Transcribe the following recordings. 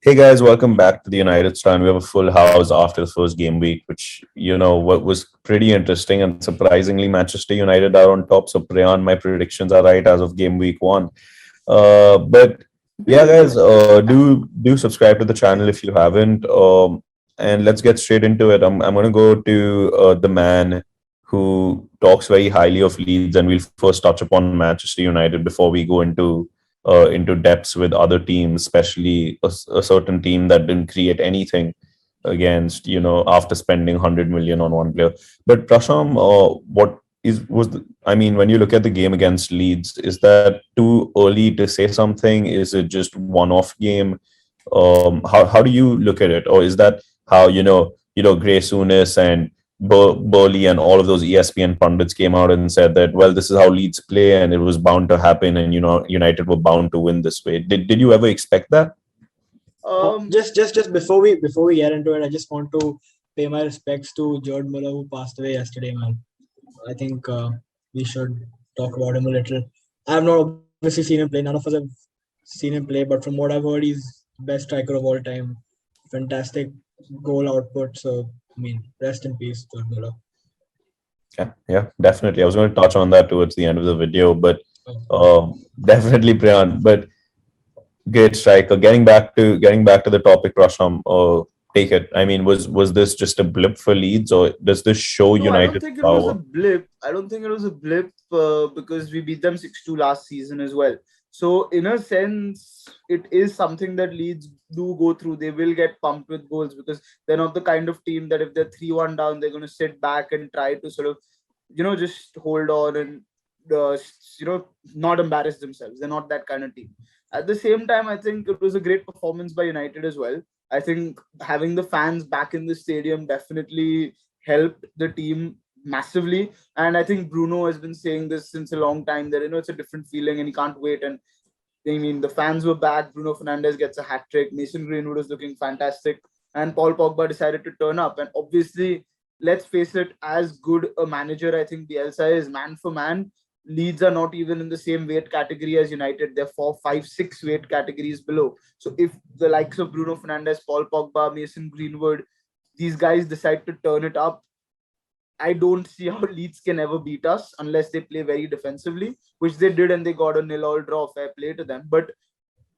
Hey guys, welcome back to the United Stand. We have a full house after the first game week, which what was pretty interesting and surprisingly, Manchester United are on top. So Preyaan, my predictions are right as of game week one. But yeah, guys, do subscribe to the channel if you haven't. And let's get straight into it. I'm gonna go to the man who talks very highly of Leeds, and we'll first touch upon Manchester United before we go into depths with other teams, especially a certain team that didn't create anything against, after spending 100 million on one player. But Prasham, what is was the, I mean, when you look at the game against Leeds, is that too early to say something? Is it just one-off game? How do you look at it, or is that how Gray Souness and Burley and all of those ESPN pundits came out and said that, well, this is how Leeds play and it was bound to happen, and United were bound to win this way. Did you ever expect that? Just before we get into it, I just want to pay my respects to George Muller, who passed away yesterday, man. I think we should talk about him a little. I have not obviously seen him play. None of us have seen him play, but from what I've heard, he's best striker of all time. Fantastic goal output. So, I mean, rest in peace, George Muller. Yeah, definitely. I was going to touch on that towards the end of the video, but Oh. definitely Priyan. But great striker. Getting back to the topic, Prasham. Take it. I mean, was this just a blip for Leeds, or does this show No, I don't United's think it was a power? blip. I don't think it was a blip because we beat them 6-2 last season as well. So, in a sense, it is something that Leeds do go through. They will get pumped with goals because they're not the kind of team that if they're 3-1 down, they're going to sit back and try to sort of, just hold on and, not embarrass themselves. They're not that kind of team. At the same time, I think it was a great performance by United as well. I think having the fans back in the stadium definitely helped the team massively. And I think Bruno has been saying this since a long time that it's a different feeling and he can't wait. And I mean, the fans were back. Bruno Fernandes gets a hat trick. Mason Greenwood is looking fantastic, and Paul Pogba decided to turn up. And obviously, let's face it, as good a manager I think Bielsa is, man for man, Leeds are not even in the same weight category as United. They're 4, 5, 6 weight categories below. So if the likes of Bruno Fernandes, Paul Pogba, Mason Greenwood, these guys decide to turn it up, I don't see how Leeds can ever beat us unless they play very defensively, which they did, and they got a nil-all draw. Fair play to them. But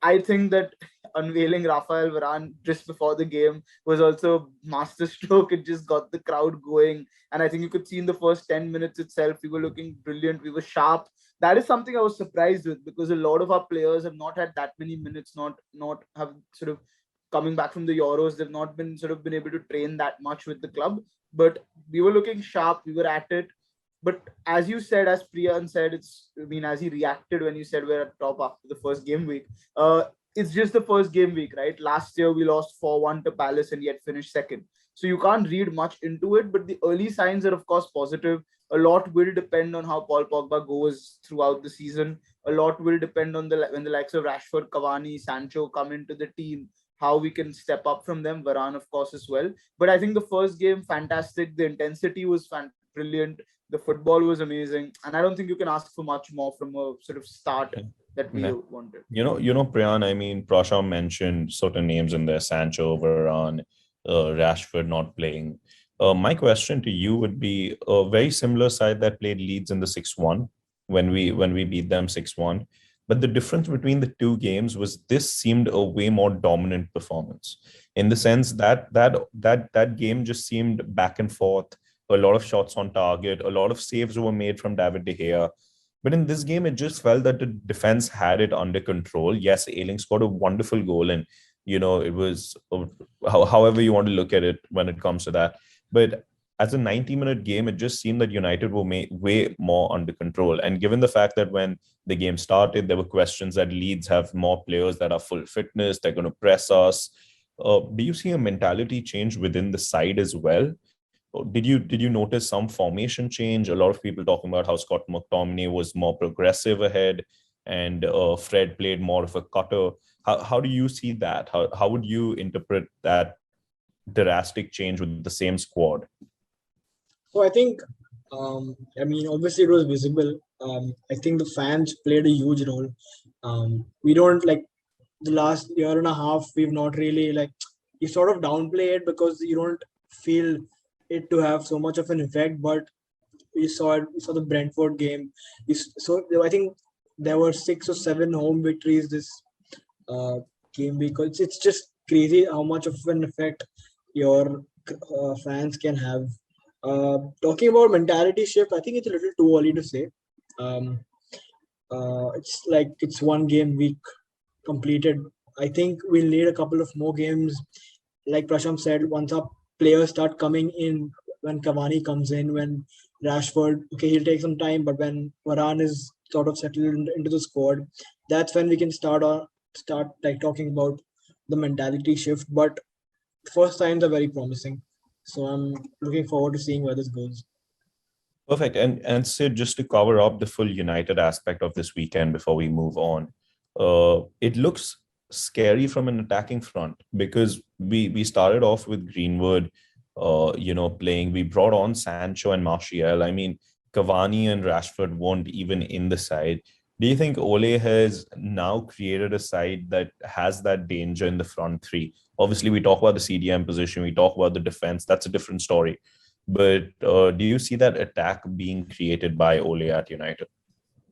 I think that unveiling Rafael Varane just before the game was also a masterstroke. It just got the crowd going. And I think you could see in the first 10 minutes itself, we were looking brilliant. We were sharp. That is something I was surprised with because a lot of our players have not had that many minutes, not have sort of coming back from the Euros. They've not been sort of been able to train that much with the club. But we were looking sharp. We were at it. But as you said, as Priyaan said, as he reacted when you said we're at top after the first game week, it's just the first game week, right? Last year we lost 4-1 to Palace and yet finished second. So you can't read much into it, but the early signs are, of course, positive. A lot will depend on how Paul Pogba goes throughout the season. A lot will depend on when the likes of Rashford, Cavani, Sancho come into the team, how we can step up from them. Varane, of course, as well. But I think the first game, fantastic. The intensity was brilliant. The football was amazing, and I don't think you can ask for much more from a sort of start that we Yeah. wanted. Priyan, I mean, Prasham mentioned certain names in there: Sancho, Varane, Rashford not playing. My question to you would be a very similar side that played Leeds in the 6-1 when we beat them 6-1. But the difference between the two games was this seemed a way more dominant performance in the sense that game just seemed back and forth, a lot of shots on target, a lot of saves were made from David De Gea. But in this game, it just felt that the defense had it under control. Yes, Ailing scored a wonderful goal, and it was however you want to look at it when it comes to that. But as a 90-minute game, it just seemed that United were way more under control. And given the fact that when the game started, there were questions that Leeds have more players that are full fitness, they're going to press us. Do you see a mentality change within the side as well? Did you notice some formation change? A lot of people talking about how Scott McTominay was more progressive ahead, and Fred played more of a cutter. How do you see that? How would you interpret that drastic change with the same squad? So I think, obviously it was visible. I think the fans played a huge role. We don't the last year and a half, we've not really you sort of downplay it because you don't feel it to have so much of an effect. But we saw the Brentford game. So I think there were 6 or 7 home victories this uh, game week. It's just crazy how much of an effect your fans can have. Talking about mentality shift, I think it's a little too early to say. Um, it's one game week completed. I think we'll need a couple of more games. Like Prasham said, once our players start coming in, when Cavani comes in, when Rashford, okay, he'll take some time, but when Varane is sort of settled into the squad, that's when we can start talking about the mentality shift. But first signs are very promising, so I'm looking forward to seeing where this goes. Perfect. And Sid, just to cover up the full United aspect of this weekend before we move on, it looks scary from an attacking front because we started off with Greenwood, playing. We brought on Sancho and Martial. I mean, Cavani and Rashford weren't even in the side. Do you think Ole has now created a side that has that danger in the front three? Obviously, we talk about the CDM position, we talk about the defense. That's a different story. But do you see that attack being created by Ole at United?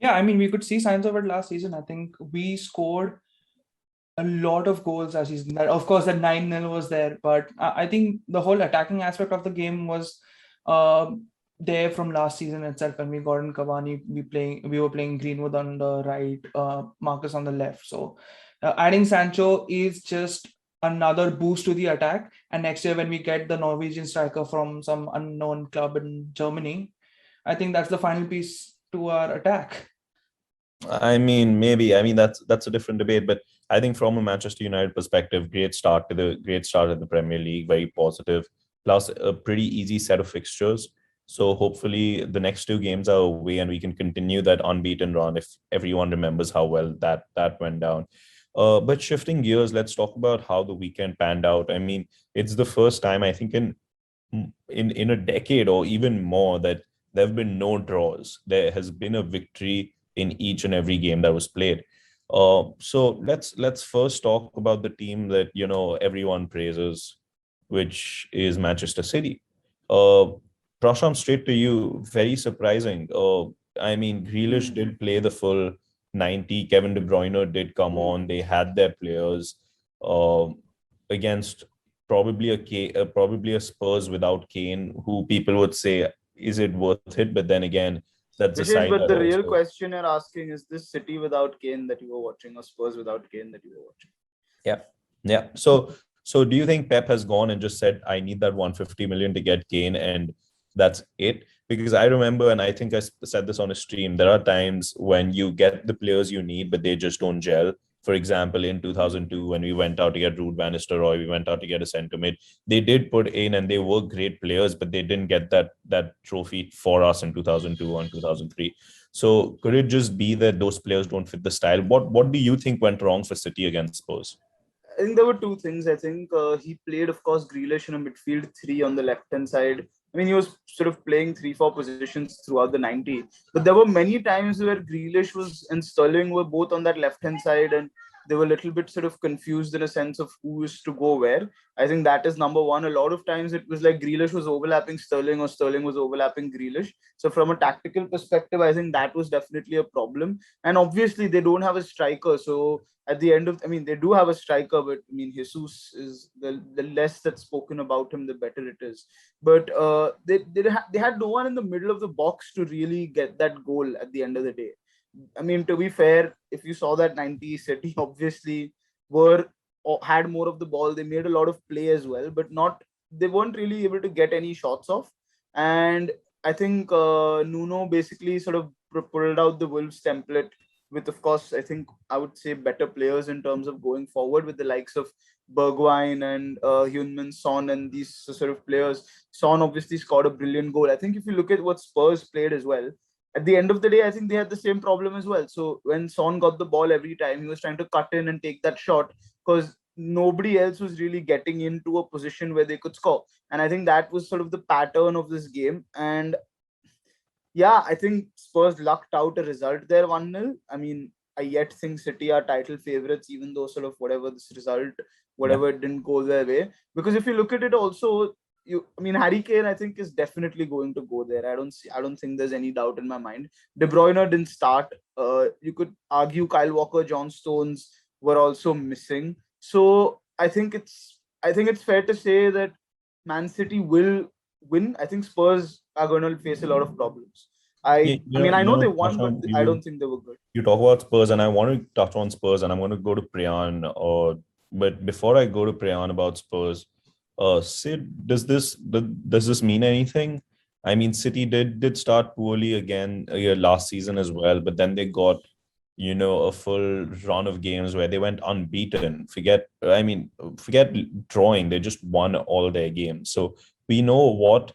Yeah, I mean, we could see signs of it last season. I think we scored a lot of goals last season. Of course, the 9-0 was there, but I think the whole attacking aspect of the game was there from last season itself. When we got in Cavani, we were playing Greenwood on the right, Marcus on the left. So adding Sancho is just another boost to the attack. And next year, when we get the Norwegian striker from some unknown club in Germany, I think that's the final piece to our attack. I mean, maybe. I mean, that's a different debate. But I think from a Manchester United perspective, great start at the Premier League, very positive. Plus a pretty easy set of fixtures. So hopefully the next 2 games are away and we can continue that unbeaten run if everyone remembers how well that went down. But shifting gears, let's talk about how the weekend panned out. I mean, it's the first time I think in a decade or even more that there have been no draws. There has been a victory in each and every game that was played. So let's first talk about the team that everyone praises, which is Manchester City. Prasham, straight to you. Very surprising. I mean, Grealish did play the full 90. Kevin De Bruyne did come on. They had their players uh, against probably a Spurs without Kane, who people would say, is it worth it? But then again, that's a Vishesh, side but that the real also. question you're asking is this City without Kane that you were watching or Spurs without Kane that you were watching? Yeah. Yeah. So do you think Pep has gone and just said, I need that 150 million to get Kane and that's it? Because I remember, and I think I said this on a stream, there are times when you get the players you need, but they just don't gel. For example, in 2002, when we went out to get Ruud van Nistelrooy, we went out to get a centre mid. They did put in, and they were great players, but they didn't get that trophy for us in 2002 and 2003. So could it just be that those players don't fit the style? What do you think went wrong for City against Spurs? I think there were two things. I think he played, of course, Grealish in a midfield three on the left hand side. I mean, he was sort of playing 3-4 positions throughout the 90. But there were many times where Grealish was and Sterling were both on that left hand side, and they were a little bit sort of confused in a sense of who is to go where. I think that is number one. A lot of times it was like Grealish was overlapping Sterling or Sterling was overlapping Grealish. So from a tactical perspective, I think that was definitely a problem. And obviously they don't have a striker, so at the end of, I mean, they do have a striker, but I mean, Jesus is the less that's spoken about him, the better it is. But they had no one in the middle of the box to really get that goal at the end of the day. I mean, to be fair, if you saw that 90 City obviously were had more of the ball. They made a lot of play as well, but not they weren't really able to get any shots off. And I think Nuno basically sort of pulled out the Wolves template with, of course, I think I would say better players in terms of going forward with the likes of Bergwijn and Heung-min Son and these sort of players. Son obviously scored a brilliant goal. I think if you look at what Spurs played as well, at the end of the day, I think they had the same problem as well. So when Son got the ball every time, he was trying to cut in and take that shot because nobody else was really getting into a position where they could score. And I think that was sort of the pattern of this game. And yeah, I think Spurs lucked out a result there 1-0. I mean, I yet think City are title favourites, even though sort of whatever this result, whatever it didn't go their way. Because if you look at it also, Harry Kane, I think, is definitely going to go there. I don't think there's any doubt in my mind. De Bruyne didn't start. You could argue Kyle Walker, John Stones were also missing. So I think it's fair to say that Man City will win. I think Spurs are going to face a lot of problems. I know they won, but I don't think they were good. You talk about Spurs, and I want to touch on Spurs, and I'm going to go to Preyaan. But before I go to Preyaan about Spurs, Sid, does this mean anything? I mean, City did start poorly again last season as well, but then they got a full run of games where they went unbeaten. Forget drawing; they just won all their games. So we know what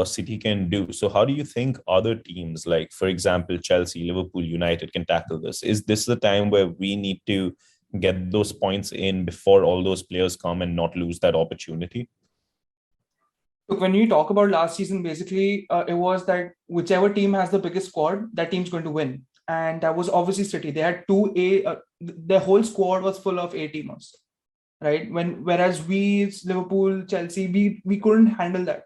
City can do. So how do you think other teams, like for example Chelsea, Liverpool, United, can tackle this? Is this the time where we need to get those points in before all those players come and not lose that opportunity? Look, when you talk about last season, basically it was that whichever team has the biggest squad, that team's going to win. And that was obviously City. They had their whole squad was full of A-teamers, right? Whereas we, Liverpool, Chelsea, we couldn't handle that,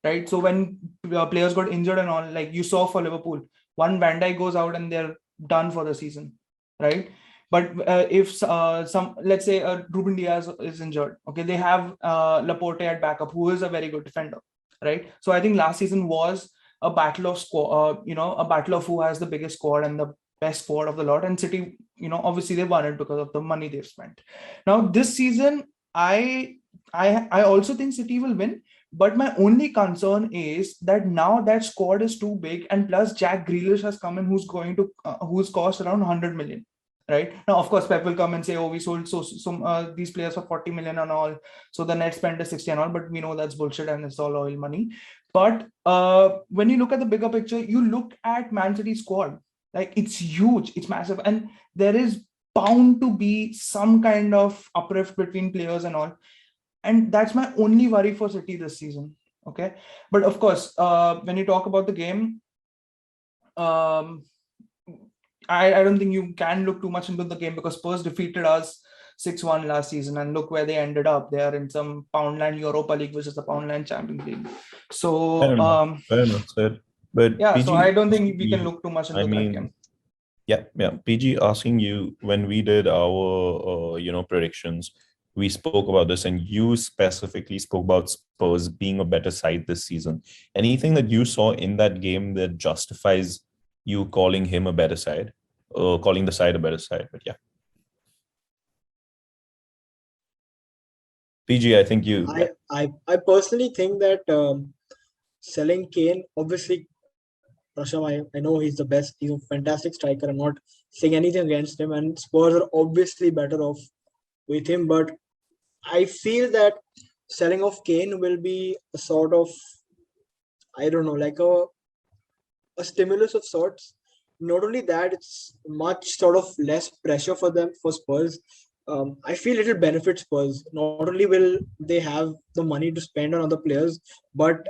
right? So when players got injured and all, like you saw for Liverpool, one Van Dijk goes out and they're done for the season, right? But if let's say Ruben Diaz is injured, okay, they have Laporte at backup, who is a very good defender, right? So I think last season was a battle of squad, a battle of who has the biggest squad and the best squad of the lot. And City, obviously they won it because of the money they've spent. Now this season, I also think City will win, but my only concern is that now that squad is too big, and plus Jack Grealish has come in, who's cost around 100 million. Right now, of course, Pep will come and say, "Oh, we sold these players for 40 million and all, so the net spend is 60 and all." But we know that's bullshit and it's all oil money. But when you look at the bigger picture, you look at Man City's squad, like it's huge, it's massive, and there is bound to be some kind of uplift between players and all. And that's my only worry for City this season. Okay, but of course, when you talk about the game, I don't think you can look too much into the game because Spurs defeated us 6-1 last season, and look where they ended up. They are in some Poundland Europa League, which is the Poundland Champions League. So fair enough, said. But yeah, PG, so I don't think we can look too much into that game. Yeah. PG, asking you, when we did our predictions, we spoke about this, and you specifically spoke about Spurs being a better side this season. Anything that you saw in that game that justifies you calling him a better side, calling the side a better side? But yeah, PG, I think you. I personally think that selling Kane, obviously, Prasham, I know he's the best. He's a fantastic striker. I'm not saying anything against him, and Spurs are obviously better off with him. But I feel that selling of Kane will be a sort of, I don't know, like a stimulus of sorts. Not only that, it's much sort of less pressure for Spurs. I feel it'll benefit Spurs. Not only will they have the money to spend on other players, but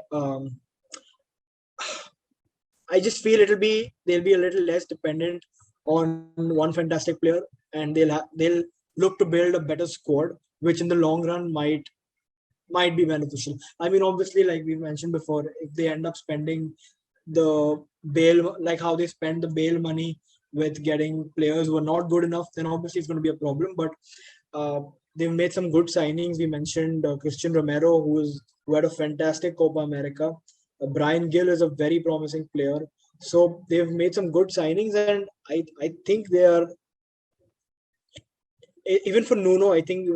I just feel they'll be a little less dependent on one fantastic player, and they'll look to build a better squad, which in the long run might be beneficial. I mean, obviously, like we mentioned before, if they end up spending the bail, like how they spend the bail money with getting players who are not good enough, then obviously it's going to be a problem. But they've made some good signings. We mentioned Christian Romero, who had a fantastic Copa America. Brian Gill is a very promising player. So they've made some good signings, and I think they are, even for Nuno, I think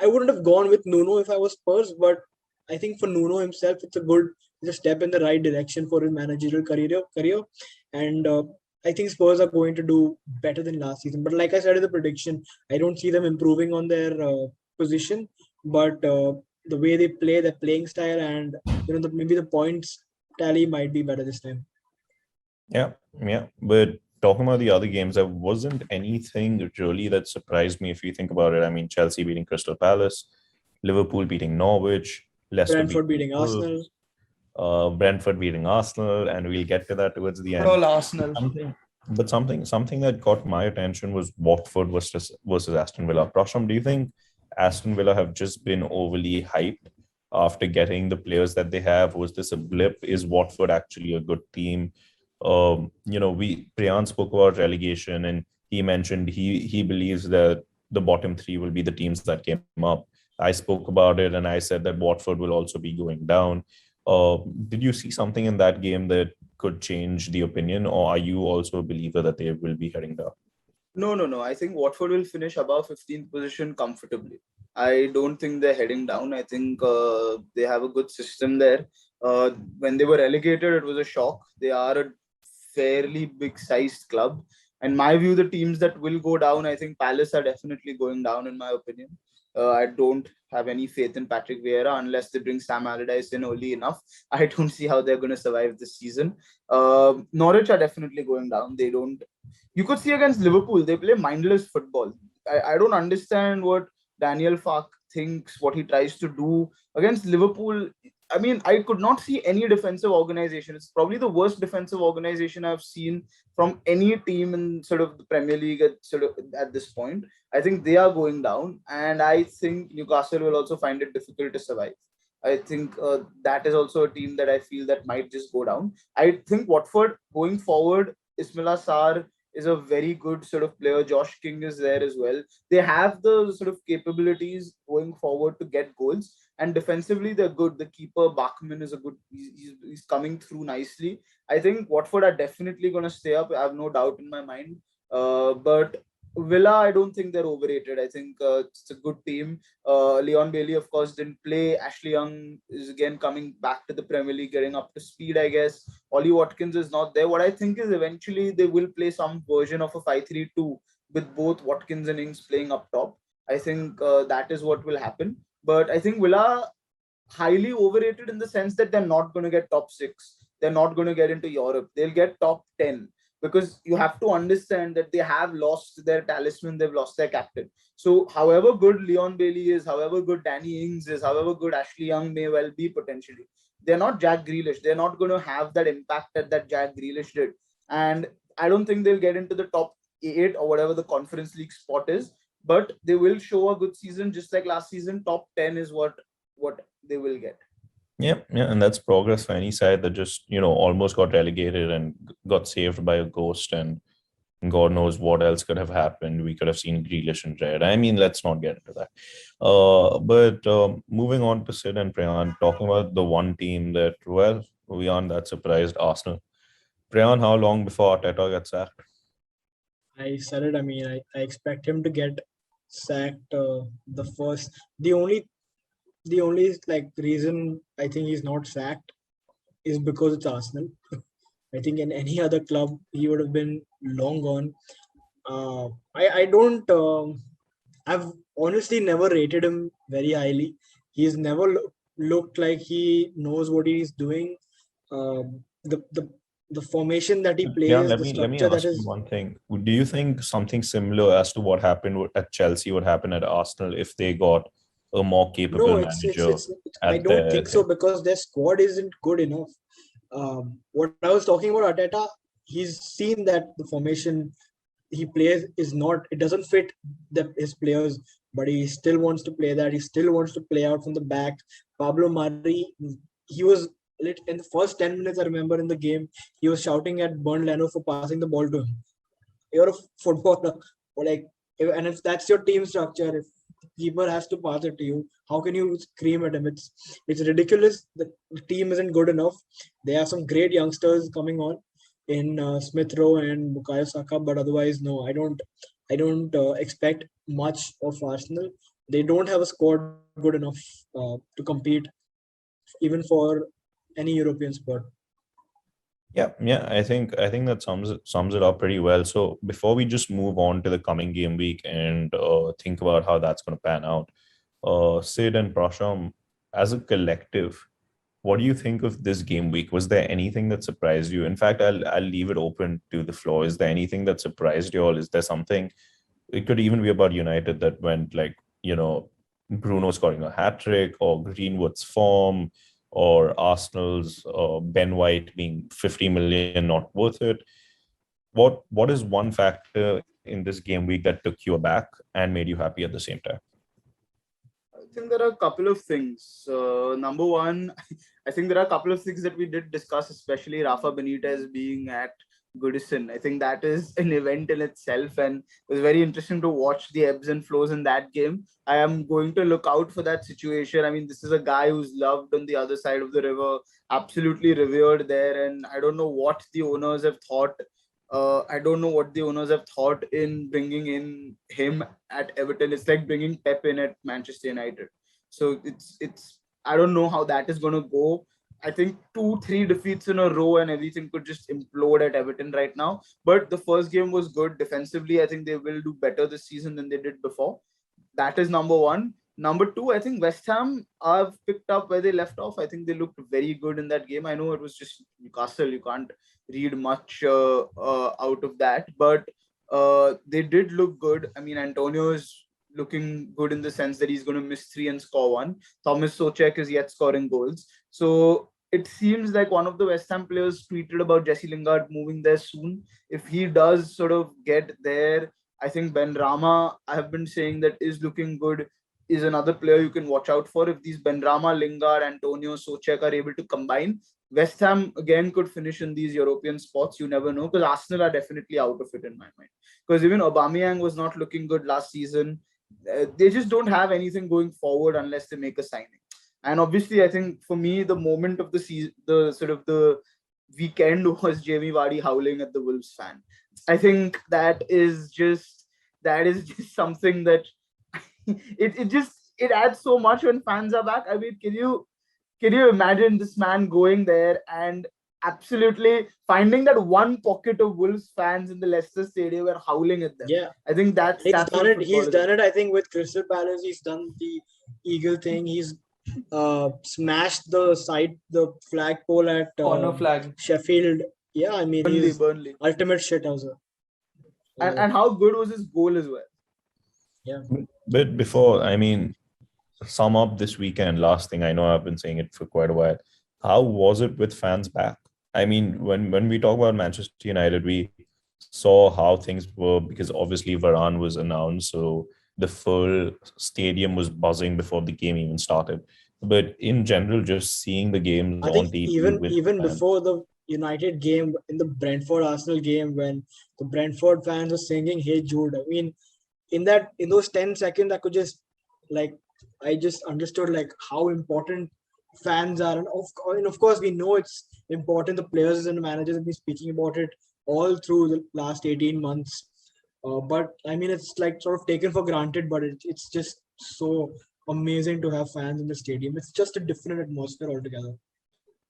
I wouldn't have gone with Nuno if I was Spurs, but I think for Nuno himself, it's a step in the right direction for his managerial career. And I think Spurs are going to do better than last season. But like I said in the prediction, I don't see them improving on their position. But the way they play, their playing style, and maybe the points tally might be better this time. Yeah. But talking about the other games, there wasn't anything really that surprised me if you think about it. I mean, Chelsea beating Crystal Palace, Liverpool beating Norwich, Leicester Brentford beating Arsenal. Brentford beating Arsenal, and we'll get to that towards the end. All Arsenal. But something that caught my attention was Watford versus Aston Villa. Prasham, do you think Aston Villa have just been overly hyped after getting the players that they have? Was this a blip? Is Watford actually a good team? We Preyaan spoke about relegation, and he mentioned he believes that the bottom three will be the teams that came up. I spoke about it, and I said that Watford will also be going down. Did you see something in that game that could change the opinion, or are you also a believer that they will be heading down? No. I think Watford will finish above 15th position comfortably. I don't think they're heading down. I think they have a good system there. When they were relegated, it was a shock. They are a fairly big sized club. In my view, the teams that will go down, I think Palace are definitely going down, in my opinion. I don't have any faith in Patrick Vieira unless they bring Sam Allardyce in early enough. I don't see how they're going to survive this season. Norwich are definitely going down. They don't. You could see against Liverpool, they play mindless football. I don't understand what Daniel Fark thinks, what he tries to do against Liverpool. I mean, I could not see any defensive organization. It's probably the worst defensive organization I've seen from any team in sort of the Premier League at this point. I think they are going down, and I think Newcastle will also find it difficult to survive. I think that is also a team that I feel that might just go down. I think Watford going forward, Ismaila Sarr is a very good sort of player. Josh King is there as well. They have the sort of capabilities going forward to get goals, and defensively they're good. The keeper Bachmann is a good. He's coming through nicely. I think Watford are definitely going to stay up. I have no doubt in my mind. But Villa, I don't think they're overrated. I think it's a good team. Leon Bailey, of course, didn't play. Ashley Young is again coming back to the Premier League, getting up to speed, I guess. Ollie Watkins is not there. What I think is eventually they will play some version of a 5-3-2 with both Watkins and Ings playing up top. I think that is what will happen. But I think Villa highly overrated in the sense that they're not going to get top six. They're not going to get into Europe. They'll get top 10 because you have to understand that they have lost their talisman, they've lost their captain. So, however good Leon Bailey is, however good Danny Ings is, however good Ashley Young may well be potentially, they're not Jack Grealish. They're not going to have that impact that Jack Grealish did. And I don't think they'll get into the top 8 or whatever the Conference League spot is, but they will show a good season just like last season. Top 10 is what they will get. Yeah, and that's progress for any side that just almost got relegated and got saved by a ghost, and God knows what else could have happened. We could have seen Grealish in red. I mean, let's not get into that. But moving on to Sid and Preyaan, talking about the one team that, well, we aren't that surprised, Arsenal. Preyaan, how long before Arteta gets sacked? I said it. I mean, I expect him to get sacked. The only like reason I think he's not sacked is because it's Arsenal. I think in any other club he would have been long gone. I don't. I've honestly never rated him very highly. He's never looked like he knows what he's doing. The formation that he Yeah, plays, let the me structure that ask you is. one thing. Do you think something similar as to what happened at Chelsea would happen at Arsenal if they got a more capable No, it's it's manager it's. I at don't their think so head? because their squad isn't good enough. What I was talking about Arteta, he's seen that the formation he plays is not. It doesn't fit his players, but he still wants to play that. He still wants to play out from the back. Pablo Mari, he was lit in the first 10 minutes. I remember in the game, he was shouting at Bernd Leno for passing the ball to him. You're a footballer, or like, and if that's your team structure, if the keeper has to pass it to you, how can you scream at him? It's ridiculous. The team isn't good enough. They have some great youngsters coming on in Smith Rowe and Bukayo Saka, but otherwise, no, I don't expect much of Arsenal. They don't have a squad good enough to compete even for any European spot. Yeah. I think that sums it up pretty well. So before we just move on to the coming game week and think about how that's going to pan out, Sid and Prasham, as a collective, what do you think of this game week? Was there anything that surprised you? In fact, I'll leave it open to the floor. Is there anything that surprised you all? Is there something? It could even be about United that went like, Bruno scoring a hat trick, or Greenwood's form, or Arsenal's Ben White being 50 million not worth it. what is one factor in this game week that took you aback and made you happy at the same time? I think there are a couple of things. Number one, I think there are a couple of things that we did discuss, especially Rafa Benitez being at Goodison. I think that is an event in itself, and it was very interesting to watch the ebbs and flows in that game. I am going to look out for that situation. I mean, this is a guy who's loved on the other side of the river, absolutely revered there, and I don't know what the owners have thought. I don't know what the owners have thought in bringing in him at Everton. It's like bringing Pep in at Manchester United. So it's I don't know how that is going to go. I think 2-3 defeats in a row and everything could just implode at Everton right now. But the first game was good defensively. I think they will do better this season than they did before. That is number one. Number two, I think West Ham have picked up where they left off. I think they looked very good in that game. I know it was just Newcastle. You can't read much out of that, but they did look good. I mean, Antonio is looking good in the sense that he's going to miss 3 and score 1. Thomas Soucek is yet scoring goals. So it seems like one of the West Ham players tweeted about Jesse Lingard moving there soon. If he does sort of get there, I think Ben Rama, I have been saying that is looking good, is another player you can watch out for. If these Ben Rama, Lingard, Antonio, Soucek are able to combine, West Ham again could finish in these European spots. You never know, because Arsenal are definitely out of it in my mind. Because even Aubameyang was not looking good last season. They just don't have anything going forward unless they make a signing. And obviously, I think for me, the moment of the season, the sort of the weekend was Jamie Vardy howling at the Wolves fan. I think that is just something that it adds so much when fans are back. I mean, can you imagine this man going there and absolutely finding that one pocket of Wolves fans in the Leicester Stadium and howling at them? Yeah, I think that's he's done it. He's done it. I think with Crystal Palace. He's done the Eagle thing. He's smashed the flagpole at Corner flag. Sheffield. Yeah, I mean, he's Burnley. ultimate shithouser. And how good was his goal as well? Yeah. But before, I mean, sum up this weekend, last thing, I know I've been saying it for quite a while. How was it with fans back? I mean, when we talk about Manchester United, we saw how things were because obviously Varane was announced. So the full stadium was buzzing before the game even started. But in general, just seeing the games I on think TV even before the United game, in the Brentford Arsenal game, when the Brentford fans were singing "Hey Jude," I mean, in those 10 seconds, I just understood like how important fans are, and of course we know it's important. The players and the managers have been speaking about it all through the last 18 months. But I mean, it's like sort of taken for granted, but it's just so amazing to have fans in the stadium. It's just a different atmosphere altogether.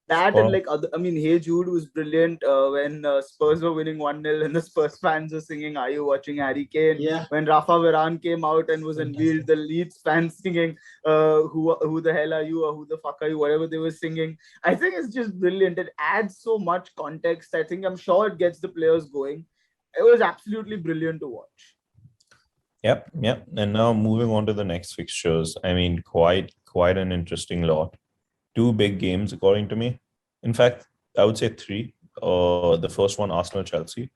That and like other, I mean, Hey Jude was brilliant when Spurs were winning 1-0 and the Spurs fans were singing "Are you watching Harry Kane?" Yeah. When Rafa Varane came out and was unveiled, the Leeds fans singing who the hell are you, or who the fuck are you, whatever they were singing. I think it's just brilliant. It adds so much context. I'm sure it gets the players going. It was absolutely brilliant to watch. Yep. And now moving on to the next fixtures. I mean, quite an interesting lot. 2 big games, according to me. In fact, I would say 3. The first one, Arsenal-Chelsea.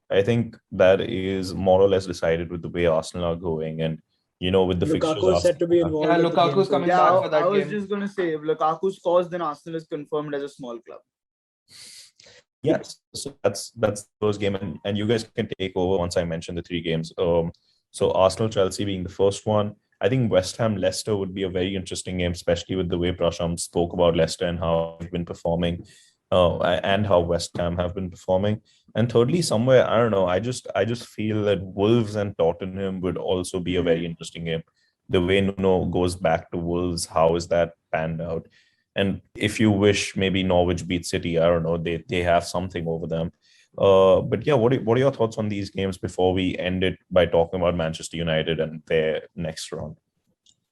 I think that is more or less decided with the way Arsenal are going. And, with the fixtures... Lukaku is set to be involved. Yeah, Lukaku's coming back for that game. I was just going to say, if Lukaku scores, then Arsenal is confirmed as a small club. Yes, so that's the first game. And you guys can take over once I mention the 3 games. So Arsenal-Chelsea being the first one. I think West Ham-Leicester would be a very interesting game, especially with the way Prasham spoke about Leicester and how they've been performing, and how West Ham have been performing. And thirdly, somewhere, I don't know, I just feel that Wolves and Tottenham would also be a very interesting game. The way Nuno goes back to Wolves, how is that panned out? And if you wish maybe Norwich beat City, I don't know, they have something over them. But yeah, what are your thoughts on these games before we end it by talking about Manchester United and their next round?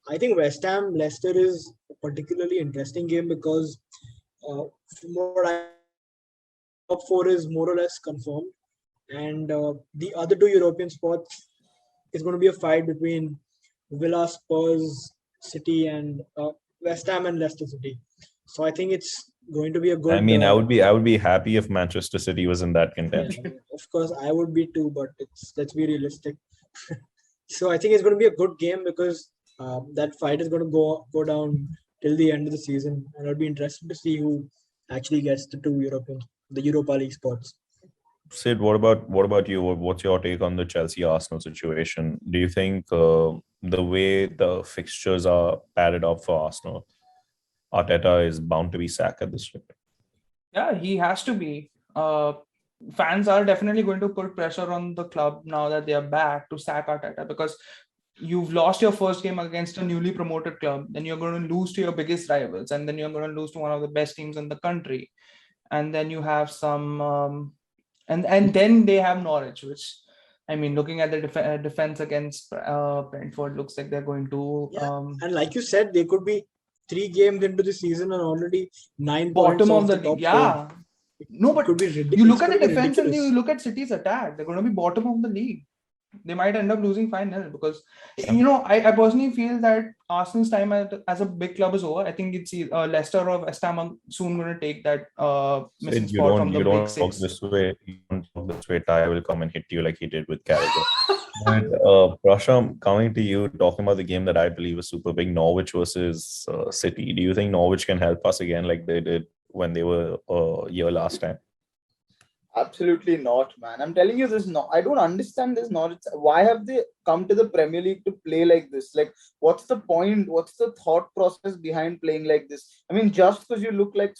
I think West Ham Leicester is a particularly interesting game because from what top 4 is more or less confirmed, and the other 2 European spots is going to be a fight between Villa, Spurs, City, and West Ham and Leicester City. So I think it's going to be a good. I mean, I would be happy if Manchester City was in that contention. Yeah, of course, I would be too, but let's be realistic. So I think it's going to be a good game because that fight is going to go down till the end of the season, and it'll be interesting to see who actually gets the Europa League spots. Sid, what about you? What's your take on the Chelsea Arsenal situation? Do you think the way the fixtures are padded up for Arsenal, Arteta is bound to be sacked at this rate? Yeah, he has to be. Fans are definitely going to put pressure on the club now that they are back to sack Arteta, because you've lost your first game against a newly promoted club, then you're going to lose to your biggest rivals, and then you're going to lose to one of the best teams in the country, and then you have some and then they have Norwich, which, I mean, looking at the defense against Brentford, looks like they're going to and like you said, they could be 3 games into the season and already 9 bottom points of off the the top league. Yeah. four. No, but Could be ridiculous. you look at the defense and you look at City's attack, they're going to be bottom of the league. They might end up losing 5-0 because, I personally feel that Arsenal's time as a big club is over. I think it's Leicester or West Ham are soon going to take that missing spot from the big six. You don't talk this way. Ty will come and hit you like he did with Carragher. But Prasham, coming to you, talking about the game that I believe is super big, Norwich versus City. Do you think Norwich can help us again like they did when they were here last time? Absolutely not, man. I'm telling you this. No, I don't understand this. Not why have they come to the Premier League to play like this? Like, what's the point? What's the thought process behind playing like this? I mean, just because you look like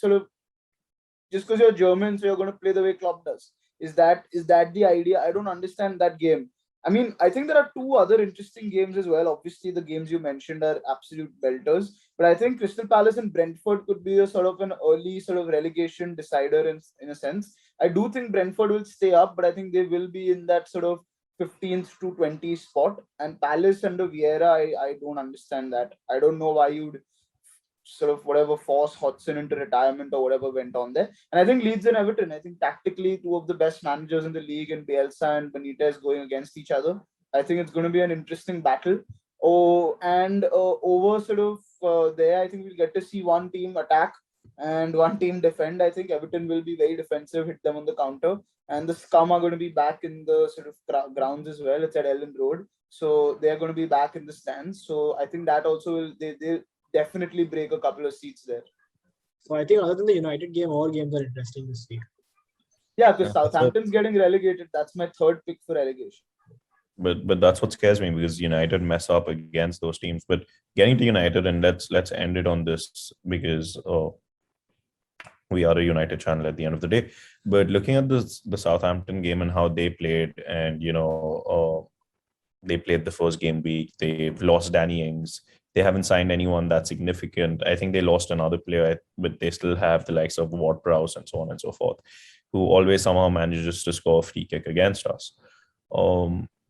just because you're German, so you're going to play the way club does. Is that the idea? I don't understand that game. I mean, I think there are 2 other interesting games as well. Obviously, the games you mentioned are absolute belters. But I think Crystal Palace and Brentford could be a sort of an early sort of relegation decider in a sense. I do think Brentford will stay up, but I think they will be in that sort of 15th to 20th spot. And Palace under Vieira, I don't understand that. I don't know why you'd sort of whatever force Hodgson into retirement or whatever went on there. And I think Leeds and Everton, I think tactically 2 of the best managers in the league, and Bielsa and Benitez going against each other. I think it's going to be an interesting battle. Over sort of there, I think we'll get to see one team attack and one team defend. I think Everton will be very defensive, hit them on the counter. And the Scum are going to be back in the sort of grounds as well. It's at Ellen Road. So they're going to be back in the stands. So I think that also will, they definitely break a couple of seats there. So I think other than the United game, all games are interesting this week. Yeah, because Southampton's getting relegated. That's my 3rd pick for relegation. But that's what scares me, because United mess up against those teams. But getting to United, and let's end it on this, because we are a United channel at the end of the day. But looking at the Southampton game and how they played, and they played the first game week, they've lost Danny Ings. They haven't signed anyone that significant. I think they lost another player, but they still have the likes of Ward-Prowse and so on and so forth, who always somehow manages to score a free kick against us.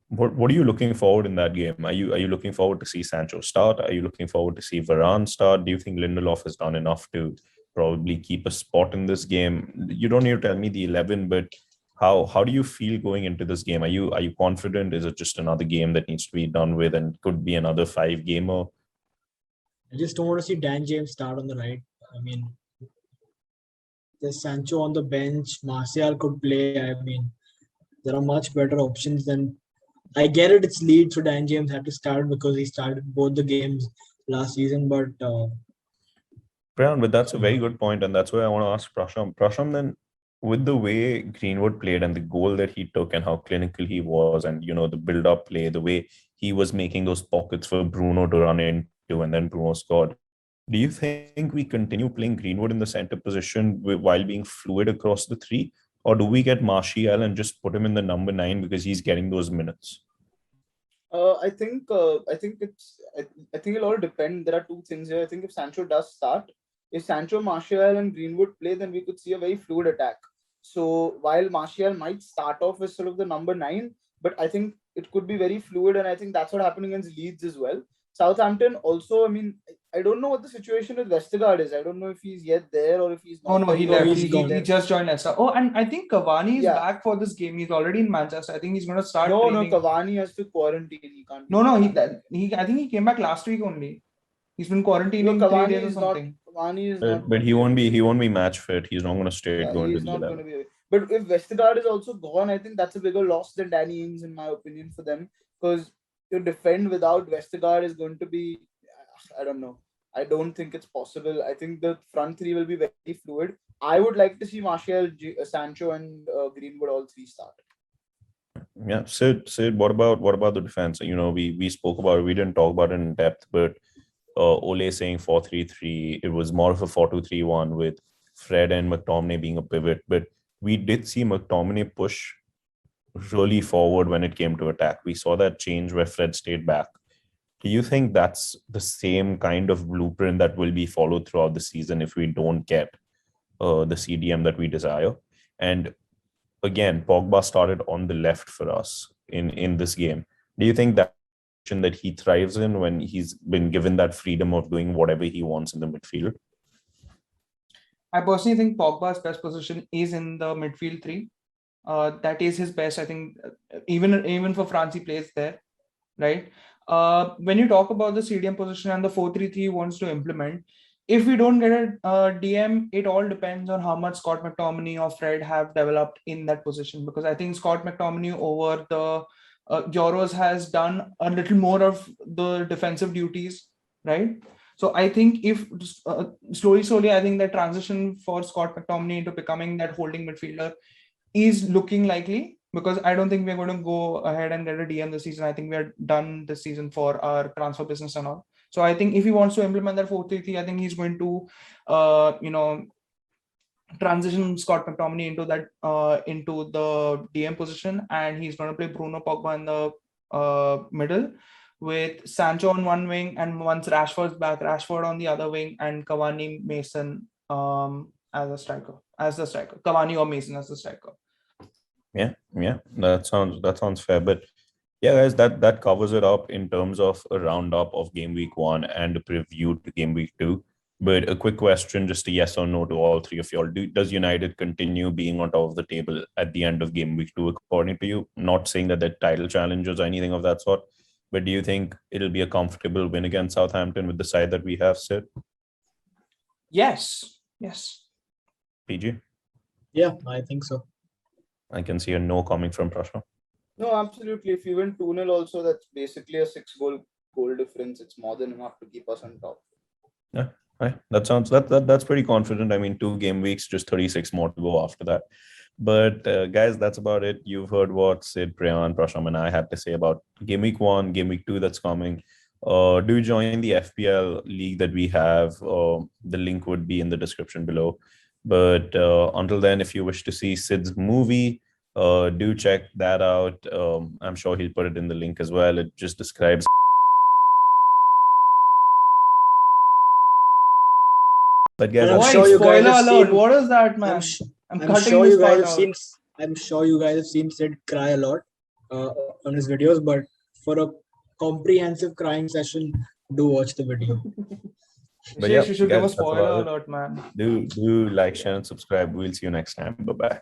What are you looking forward in that game? Are you looking forward to see Sancho start? Are you looking forward to see Varane start? Do you think Lindelof has done enough to probably keep a spot in this game? You don't need to tell me the 11, but how do you feel going into this game? Are you confident? Is it just another game that needs to be done with and could be another 5-gamer? I just don't want to see Dan James start on the right. I mean, there's Sancho on the bench. Martial could play. I mean, there are much better options than. I get it. It's Leeds, so Dan James had to start because he started both the games last season. But that's a very good point, and that's why I want to ask Prasham. Prasham, then, with the way Greenwood played and the goal that he took and how clinical he was, and the build-up play, the way he was making those pockets for Bruno to run into, and then Bruno scored. Do you think we continue playing Greenwood in the center position while being fluid across the 3? Or do we get Martial and just put him in the number 9 because he's getting those minutes? I think it'll all depend. There are 2 things here. I think if Sancho does start, if Sancho, Martial and Greenwood play, then we could see a very fluid attack. So while Martial might start off as sort of the number 9, but I think it could be very fluid, and I think that's what happened against Leeds as well. Southampton also, I mean, I don't know what the situation with Vestergaard is. I don't know if he's yet there or if he's not. Oh, no, he left. He just joined Leicester. Oh, and I think Cavani is back for this game. He's already in Manchester. I think he's going to start training. No, Cavani has to quarantine. He can't. No, I think he came back last week only. He's been quarantining 3 days or something. Cavani is not. But he won't be match fit. He's not going to stay Yeah, going to he's the not 11. going to be. But if Vestergaard is also gone, I think that's a bigger loss than Danny Ings, in my opinion, for them. Because to defend without Vestergaard is going to be, I don't know. I don't think it's possible. I think the front three will be very fluid. I would like to see Martial, Sancho, and Greenwood all three start. Yeah, Sid, what about the defense? We spoke about it. We didn't talk about it in depth, but Ole saying 4-3-3. It was more of a 4-2-3-1 with Fred and McTominay being a pivot. But we did see McTominay push really forward when it came to attack. We saw that change where Fred stayed back. Do you think that's the same kind of blueprint that will be followed throughout the season if we don't get the CDM that we desire? And again, Pogba started on the left for us in this game. Do you think that he thrives in when he's been given that freedom of doing whatever he wants in the midfield? I personally think Pogba's best position is in the midfield three. That is his best. I think even for France, he plays there, right? When you talk about the CDM position and the 4-3-3 he wants to implement, if we don't get a DM, it all depends on how much Scott McTominay or Fred have developed in that position. Because I think Scott McTominay over the Euros has done a little more of the defensive duties, right? So I think if slowly, I think that transition for Scott McTominay into becoming that holding midfielder is looking likely, because I don't think we're going to go ahead and get a DM this season. I think we are done this season for our transfer business and all. So I think if he wants to implement that 4-3-3, I think he's going to, transition Scott McTominay into the DM position, and he's going to play Bruno Pogba in the middle, with Sancho on one wing, and once Rashford's back, Rashford on the other wing, and Cavani, Mason as the striker. Cavani or Mason as the striker. Yeah, that sounds fair. But yeah, guys, that covers it up in terms of a roundup of game week 1 and a preview to game week 2. But a quick question, just a yes or no to all three of y'all. Does United continue being on top of the table at the end of game week 2, according to you? Not saying that they're title challengers or anything of that sort, but do you think it'll be a comfortable win against Southampton with the side that we have, Sid? Yes. PG? Yeah, I think so. I can see a no coming from Prasham. No, absolutely. If you win 2-0 also, that's basically a 6-goal difference. It's more than enough to keep us on top. Yeah, right. That's pretty confident. I mean, 2 game weeks, just 36 more to go after that. But guys, that's about it. You've heard what Sid, Preyaan, Prasham, and I had to say about game week 1, game week 2 that's coming. Do join the FPL league that we have. The link would be in the description below. But until then, if you wish to see Sid's movie, do check that out. I'm sure he'll put it in the link as well. It just describes. But guys, I'm Why? sure you guys Spoiler have alert. seen- What is that, man? I'm sure you guys have seen Sid cry a lot on his videos, but for a comprehensive crying session, do watch the video. But Vishesh, yeah, you should guys, give a that's spoiler about it. alert, man. Do like, share, and subscribe. We'll see you next time. Bye-bye.